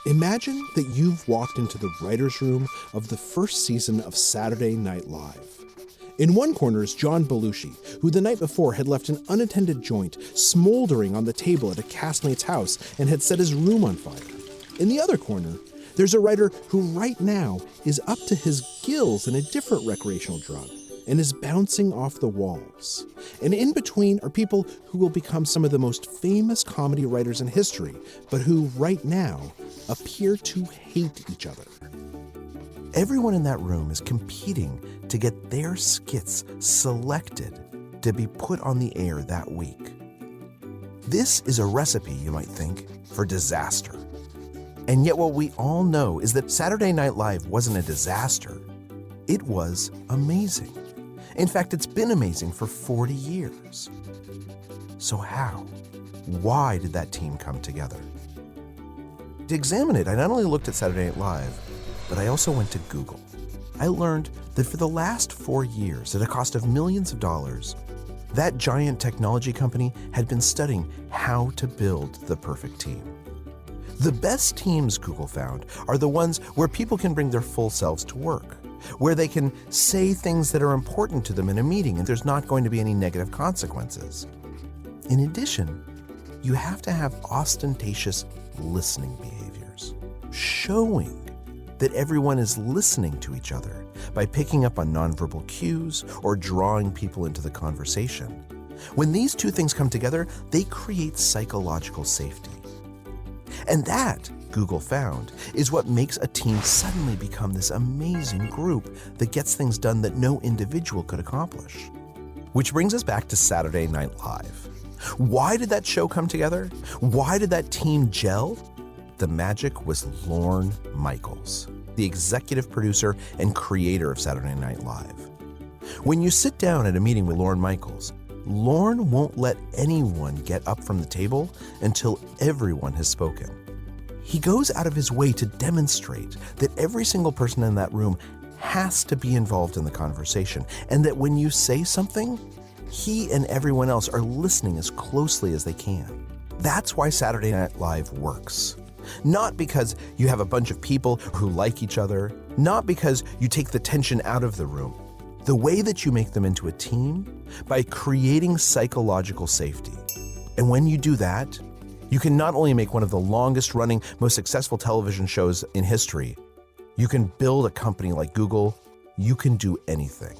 Imagine that you've walked into the writer's room of the first season of Saturday Night Live. In one corner is John Belushi, who the night before had left an unattended joint smoldering on the table at a castmate's house and had set his room on fire. In the other corner, there's a writer who right now is up to his gills in a different recreational drug and is bouncing off the walls. And in between are people who will become some of the most famous comedy writers in history, but who right now appear to hate each other. Everyone in that room is competing to get their skits selected to be put on the air that week. This is a recipe, you might think, for disaster. And yet what we all know is that Saturday Night Live wasn't a disaster. It was amazing. In fact, it's been amazing for 40 years. So how? Why did that team come together? To examine it, I not only looked at Saturday Night Live, but I also went to Google. I learned that for the last 4 years, at a cost of millions of dollars, that giant technology company had been studying how to build the perfect team. The best teams, Google found, are the ones where people can bring their full selves to work, where they can say things that are important to them in a meeting and there's not going to be any negative consequences. In addition, you have to have ostentatious listening behaviors, showing that everyone is listening to each other by picking up on nonverbal cues or drawing people into the conversation. When these two things come together, they create psychological safety. And that, Google found, is what makes a team suddenly become this amazing group that gets things done that no individual could accomplish. Which brings us back to Saturday Night Live. Why did that show come together? Why did that team gel? The magic was Lorne Michaels, the executive producer and creator of Saturday Night Live. When you sit down at a meeting with Lorne Michaels, Lorne won't let anyone get up from the table until everyone has spoken. He goes out of his way to demonstrate that every single person in that room has to be involved in the conversation, and that when you say something, he and everyone else are listening as closely as they can. That's why Saturday Night Live works. Not because you have a bunch of people who like each other, not because you take the tension out of the room. The way that you make them into a team, by creating psychological safety. And when you do that, you can not only make one of the longest running, most successful television shows in history, you can build a company like Google, you can do anything.